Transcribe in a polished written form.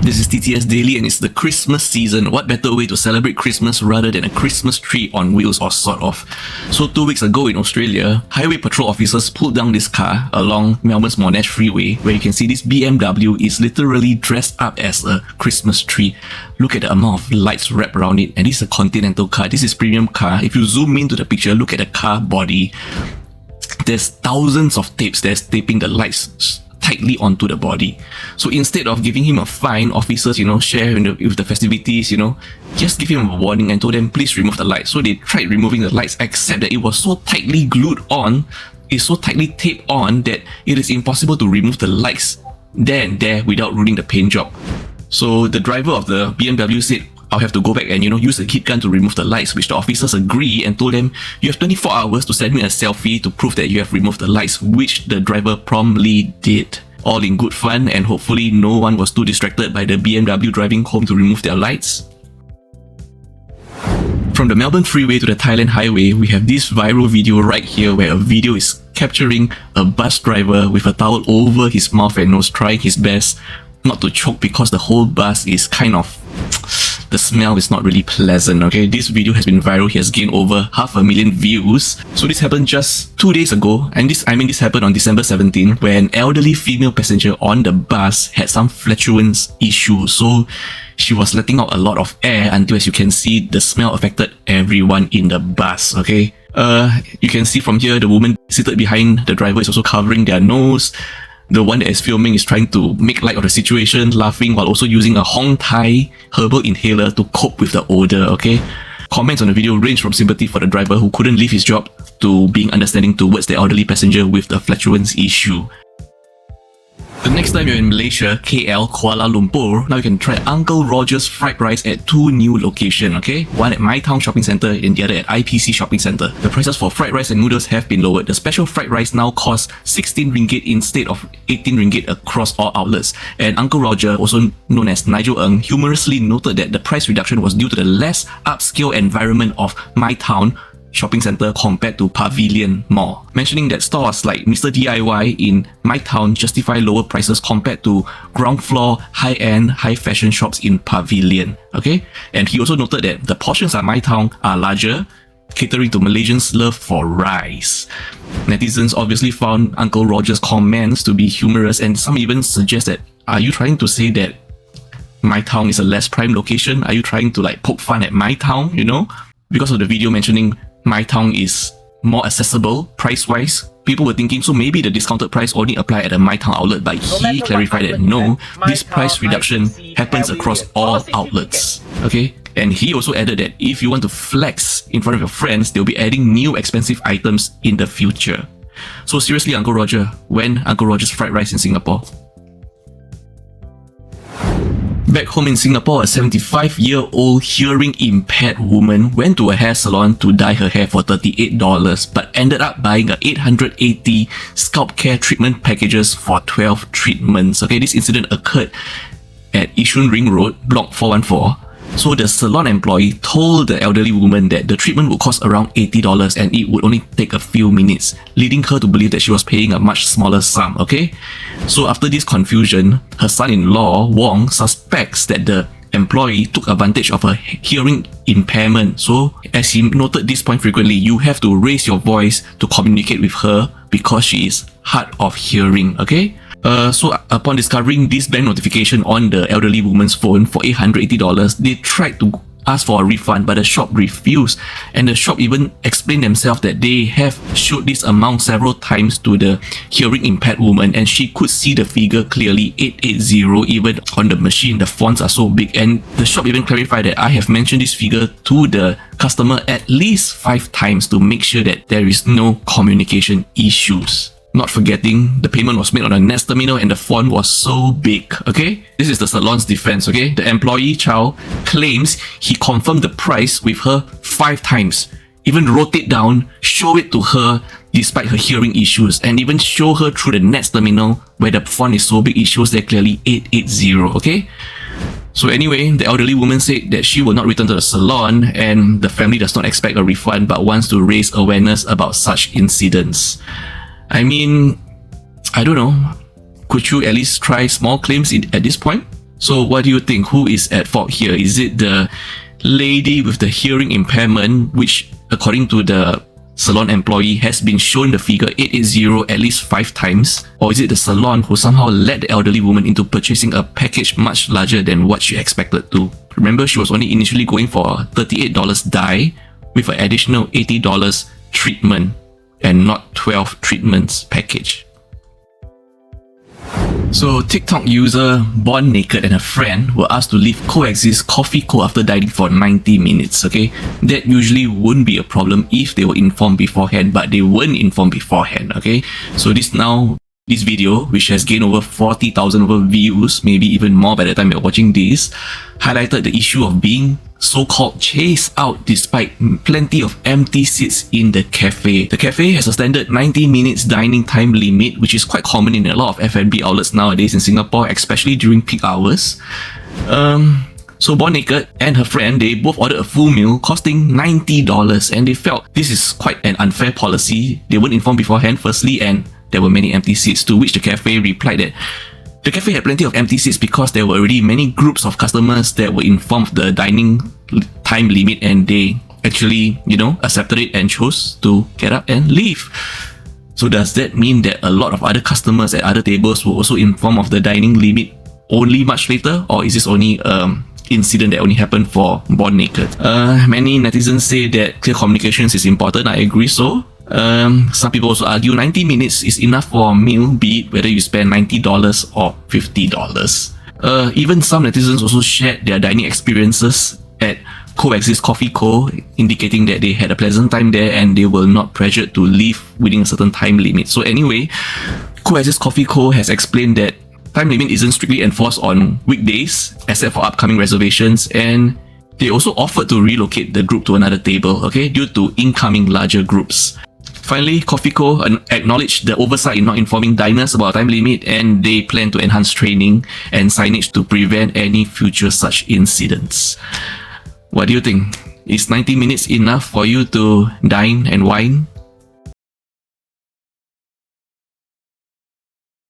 This is TTS Daily and it's the Christmas season. What better way to celebrate Christmas rather than a Christmas tree on wheels, or sort of. So 2 weeks ago in Australia, highway patrol officers pulled down this car along Melbourne's Monash Freeway, where you can see this BMW is literally dressed up as a Christmas tree. Look at the amount of lights wrapped around it, and this is a Continental car. This is premium car. If you zoom into the picture, look at the car body. There's thousands of tapes that's taping the lights tightly onto the body. So instead of giving him a fine, officers, share with the festivities, just give him a warning and told them, please remove the lights. So they tried removing the lights, except that it was so tightly glued on, it's so tightly taped on that it is impossible to remove the lights there and there without ruining the paint job. So the driver of the BMW said, I'll have to go back and use the heat gun to remove the lights, which the officers agree and told them, you have 24 hours to send me a selfie to prove that you have removed the lights, which the driver promptly did. All in good fun, and hopefully no one was too distracted by the BMW driving home to remove their lights. From the Melbourne Freeway to the Thailand Highway, we have this viral video right here where a video is capturing a bus driver with a towel over his mouth and nose, trying his best not to choke because the whole bus is the smell is not really pleasant, okay? This video has been viral. He has gained over 500,000 views. So this happened just 2 days ago, and this happened on December 17, where an elderly female passenger on the bus had some flatulence issues. So she was letting out a lot of air until, as you can see, the smell affected everyone in the bus, okay? You can see from here, the woman seated behind the driver is also covering their nose. The one that is filming is trying to make light of the situation, laughing while also using a Hong Thai herbal inhaler to cope with the odor, okay? Comments on the video range from sympathy for the driver who couldn't leave his job to being understanding towards the elderly passenger with the flatulence issue. The next time you're in Malaysia, KL, Kuala Lumpur, now you can try Uncle Roger's fried rice at 2 new locations, okay? One at My Town Shopping Centre and the other at IPC Shopping Centre. The prices for fried rice and noodles have been lowered. The special fried rice now costs 16 ringgit instead of 18 ringgit across all outlets. And Uncle Roger, also known as Nigel Ng, humorously noted that the price reduction was due to the less upscale environment of My Town Shopping Centre compared to Pavilion Mall, mentioning that stores like Mr. DIY in My Town justify lower prices compared to ground floor, high-end, high-fashion shops in Pavilion, okay? And he also noted that the portions at My Town are larger, catering to Malaysians' love for rice. Netizens obviously found Uncle Roger's comments to be humorous, and some even suggest that, are you trying to say that My Town is a less prime location? Are you trying to poke fun at My Town, Because of the video mentioning My Town is more accessible price-wise, people were thinking, so maybe the discounted price only apply at a My Town outlet, but he clarified that no, this price reduction happens across all outlets, okay? And he also added that if you want to flex in front of your friends, they'll be adding new expensive items in the future. So seriously, Uncle Roger, when Uncle Roger's fried rice in Singapore? Back home in Singapore, a 75-year-old hearing-impaired woman went to a hair salon to dye her hair for $38, but ended up buying 880 scalp care treatment packages for 12 treatments. Okay, this incident occurred at Yishun Ring Road, Block 414. So the salon employee told the elderly woman that the treatment would cost around $80 and it would only take a few minutes, leading her to believe that she was paying a much smaller sum, okay? So after this confusion, her son-in-law, Wong, suspects that the employee took advantage of her hearing impairment. So as he noted this point frequently, you have to raise your voice to communicate with her because she is hard of hearing, okay? So upon discovering this bank notification on the elderly woman's phone for $880, they tried to ask for a refund, but the shop refused. And the shop even explained themselves that they have showed this amount several times to the hearing impaired woman, and she could see the figure clearly, 880, even on the machine. The fonts are so big, and the shop even clarified that I have mentioned this figure to the customer at least 5 times to make sure that there is no communication issues. Not forgetting, the payment was made on a NETS terminal and the font was so big, okay? This is the salon's defense, okay? The employee, Chow, claims he confirmed the price with her 5 times, even wrote it down, show it to her despite her hearing issues, and even show her through the NETS terminal where the font is so big it shows there clearly 880, okay? So anyway, the elderly woman said that she will not return to the salon and the family does not expect a refund but wants to raise awareness about such incidents. I mean, I don't know, could you at least try small claims at this point? So what do you think? Who is at fault here? Is it the lady with the hearing impairment, which according to the salon employee has been shown the figure 880 at least 5 times? Or is it the salon who somehow led the elderly woman into purchasing a package much larger than what she expected to? Remember, she was only initially going for a $38 dye with an additional $80 treatment and not 12 treatments package. So TikTok user Born Naked and a friend were asked to leave Coexist Coffee Co after dining for 90 minutes, okay? That usually wouldn't be a problem if they were informed beforehand, but they weren't informed beforehand, okay? So this video, which has gained over 40,000 views, maybe even more by the time you're watching this, highlighted the issue of being so-called chased out despite plenty of empty seats in the cafe. The cafe has a standard 90 minutes dining time limit, which is quite common in a lot of F&B outlets nowadays in Singapore, especially during peak hours. So Born Naked and her friend, they both ordered a full meal costing $90, and they felt this is quite an unfair policy. They weren't informed beforehand, firstly, and there were many empty seats, to which the cafe replied that the cafe had plenty of empty seats because there were already many groups of customers that were informed of the dining time limit, and they actually, accepted it and chose to get up and leave. So does that mean that a lot of other customers at other tables were also informed of the dining limit only much later, or is this only incident that only happened for Born Naked? Many netizens say that clear communications is important. I agree so. Some people also argue 90 minutes is enough for a meal, be it whether you spend $90 or $50. Even some netizens also shared their dining experiences at Coexist Coffee Co, indicating that they had a pleasant time there and they were not pressured to leave within a certain time limit. So anyway, Coexist Coffee Co has explained that time limit isn't strictly enforced on weekdays except for upcoming reservations, and they also offered to relocate the group to another table, okay, due to incoming larger groups. Finally, Coffee Co acknowledged the oversight in not informing diners about time limit, and they plan to enhance training and signage to prevent any future such incidents. What do you think? Is 90 minutes enough for you to dine and wine